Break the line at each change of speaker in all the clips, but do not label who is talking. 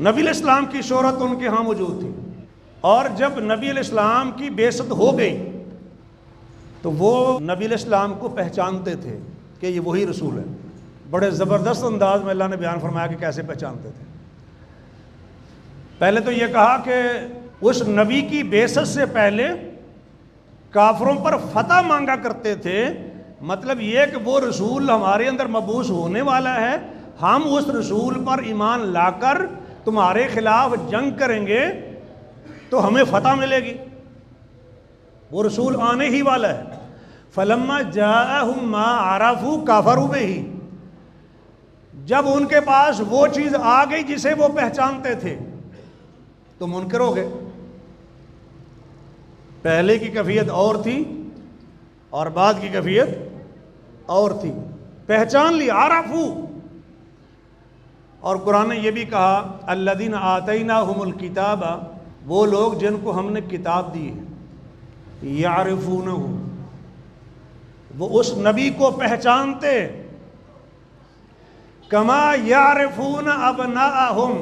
نبی علیہ السلام کی شہرت ان کے ہاں موجود تھی، اور جب نبی علیہ السلام کی بعثت ہو گئی تو وہ نبی علیہ السلام کو پہچانتے تھے کہ یہ وہی رسول ہے۔ بڑے زبردست انداز میں اللہ نے بیان فرمایا کہ کیسے پہچانتے تھے۔ پہلے تو یہ کہا کہ اس نبی کی بعثت سے پہلے کافروں پر فتح مانگا کرتے تھے، مطلب یہ کہ وہ رسول ہمارے اندر مبعوث ہونے والا ہے، ہم اس رسول پر ایمان لا کر تمہارے خلاف جنگ کریں گے تو ہمیں فتح ملے گی، وہ رسول آنے ہی والا ہے۔ فَلَمَّا جَاءَهُم مَّا عَرَفُوا كَفَرُوا بِهِ، جب ان کے پاس وہ چیز آ گئی جسے وہ پہچانتے تھے تو منکر ہو گئے۔ پہلے کی کیفیت اور تھی اور بعد کی کیفیت اور تھی، پہچان لی، عرفو۔ اور قرآن نے یہ بھی کہا الذین آتیناہم الکتاب، وہ لوگ جن کو ہم نے کتاب دی ہے، یعرفونہ، وہ اس نبی کو پہچانتے، کما یعرفون ابناءہم،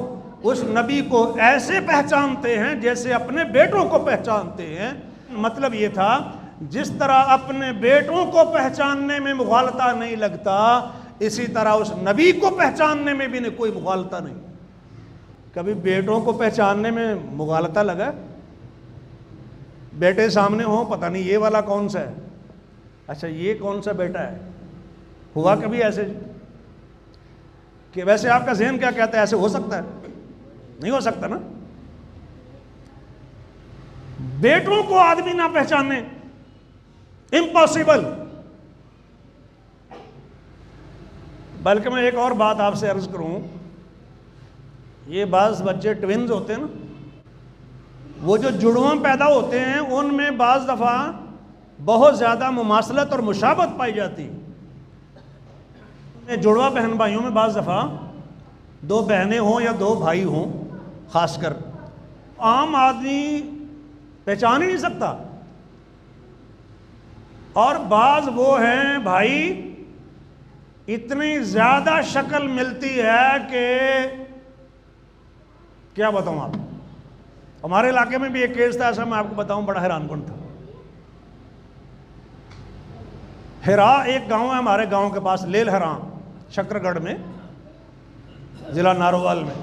اس نبی کو ایسے پہچانتے ہیں جیسے اپنے بیٹوں کو پہچانتے ہیں۔ مطلب یہ تھا جس طرح اپنے بیٹوں کو پہچاننے میں مغالطہ نہیں لگتا، اسی طرح اس نبی کو پہچاننے میں بھی کوئی مغالطہ نہیں۔ کبھی بیٹوں کو پہچاننے میں مغالطہ لگا؟ بیٹے سامنے ہوں، پتہ نہیں یہ والا کون سا ہے، اچھا یہ کون سا بیٹا ہے، ہوا کبھی ایسے کہ ویسے آپ کا ذہن کیا کہتا ہے ایسے ہو سکتا ہے؟ نہیں ہو سکتا نا۔ بیٹوں کو آدمی نہ پہچانے، امپاسبل۔ بلکہ میں ایک اور بات آپ سے عرض کروں، یہ بعض بچے ٹوینز ہوتے ہیں نا، وہ جو جڑواں پیدا ہوتے ہیں ان میں بعض دفعہ بہت زیادہ مماثلت اور مشابہت پائی جاتی ہے۔ جڑواں بہن بھائیوں میں بعض دفعہ دو بہنیں ہوں یا دو بھائی ہوں، خاص کر عام آدمی پہچان ہی نہیں سکتا، اور بعض وہ ہیں بھائی اتنی زیادہ شکل ملتی ہے کہ کیا بتاؤں آپ۔ ہمارے علاقے میں بھی ایک کیس تھا ایسا، میں آپ کو بتاؤں، بڑا حیران کن تھا۔ ہرا ایک گاؤں ہے ہمارے گاؤں کے پاس، لیل ہراں، شکر گڑھ میں، ضلع ناروال میں۔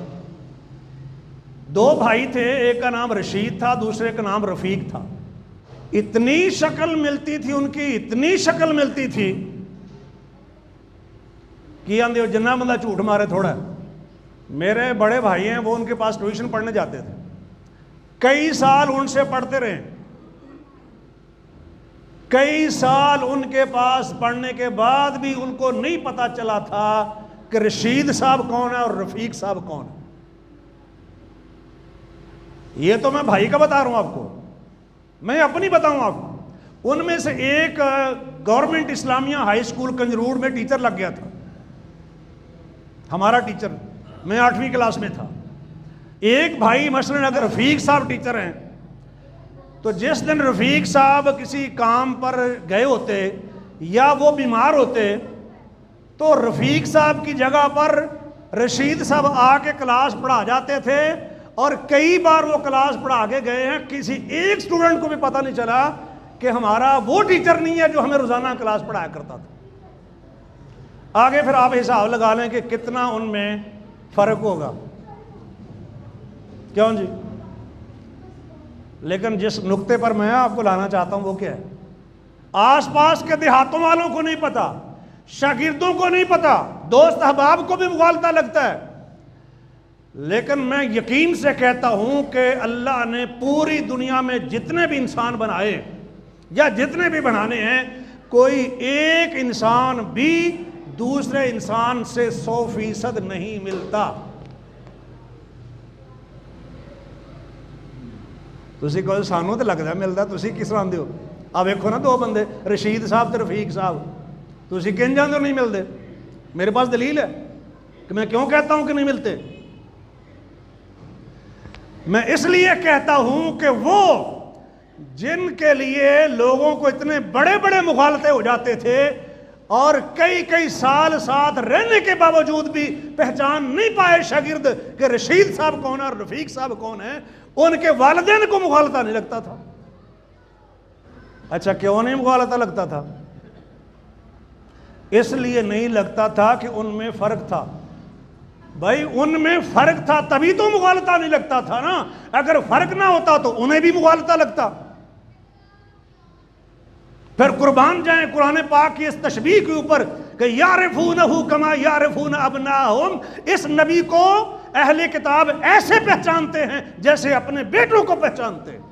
دو بھائی تھے، ایک کا نام رشید تھا، دوسرے کا نام رفیق تھا۔ اتنی شکل ملتی تھی ان کی، اتنی شکل ملتی تھی کہ آندے جنہ بندہ جھوٹ مارے تھوڑا ہے۔ میرے بڑے بھائی ہیں، وہ ان کے پاس ٹیوشن پڑھنے جاتے تھے، کئی سال ان سے پڑھتے رہے، کئی سال ان کے پاس پڑھنے کے بعد بھی ان کو نہیں پتا چلا تھا کہ رشید صاحب کون ہے اور رفیق صاحب کون ہے۔ یہ تو میں بھائی کا بتا رہا ہوں آپ کو، میں اپنی بتاؤں آپ کو۔ ان میں سے ایک گورنمنٹ اسلامیہ ہائی اسکول کنجروڑ میں ٹیچر لگ گیا تھا، ہمارا ٹیچر، میں 8ویں کلاس میں تھا۔ ایک بھائی مثلاً اگر رفیق صاحب ٹیچر ہیں تو جس دن رفیق صاحب کسی کام پر گئے ہوتے یا وہ بیمار ہوتے تو رفیق صاحب کی جگہ پر رشید صاحب آ کے کلاس پڑھا جاتے تھے، اور کئی بار وہ کلاس پڑھا کے گئے ہیں، کسی ایک سٹوڈنٹ کو بھی پتہ نہیں چلا کہ ہمارا وہ ٹیچر نہیں ہے جو ہمیں روزانہ کلاس پڑھایا کرتا تھا۔ آگے پھر آپ حساب لگا لیں کہ کتنا ان میں فرق ہوگا، کیوں جی؟ لیکن جس نقطے پر میں آپ کو لانا چاہتا ہوں وہ کیا ہے، آس پاس کے دیہاتوں والوں کو نہیں پتا، شاگردوں کو نہیں پتا، دوست احباب کو بھی مغالطہ لگتا ہے، لیکن میں یقین سے کہتا ہوں کہ اللہ نے پوری دنیا میں جتنے بھی انسان بنائے یا جتنے بھی بنانے ہیں، کوئی ایک انسان بھی دوسرے انسان سے 100% نہیں ملتا۔ تسی کہو سانوں تو لگتا ملتا، تسی کس طرح آندے ہو؟ آپ دیکھو نا دو بندے، رشید صاحب تے رفیق صاحب، تسی کن جاندے ہو نہیں ملتے؟ میرے پاس دلیل ہے کہ میں کیوں کہتا ہوں کہ نہیں ملتے۔ میں اس لیے کہتا ہوں کہ وہ جن کے لیے لوگوں کو اتنے بڑے بڑے مغالطے ہو جاتے تھے، اور کئی کئی سال ساتھ رہنے کے باوجود بھی پہچان نہیں پائے شاگرد کہ رشید صاحب کون ہے اور رفیق صاحب کون ہے. ان کے والدین کو مغالطہ نہیں لگتا تھا. اچھا کیوں نہیں مغالطہ لگتا تھا؟ اس لیے نہیں لگتا تھا کہ ان میں فرق تھا. بھائی ان میں فرق تھا تبھی تو مغالطہ نہیں لگتا تھا نا. اگر فرق نہ ہوتا تو انہیں بھی مغالطہ لگتا. پھر قربان جائیں قرآن پاک کی اس تشبیہ کے اوپر کہ یعرفونہ کما یعرفون ابناءہم. اس نبی کو اہل کتاب ایسے پہچانتے ہیں جیسے اپنے بیٹوں کو پہچانتے ہیں.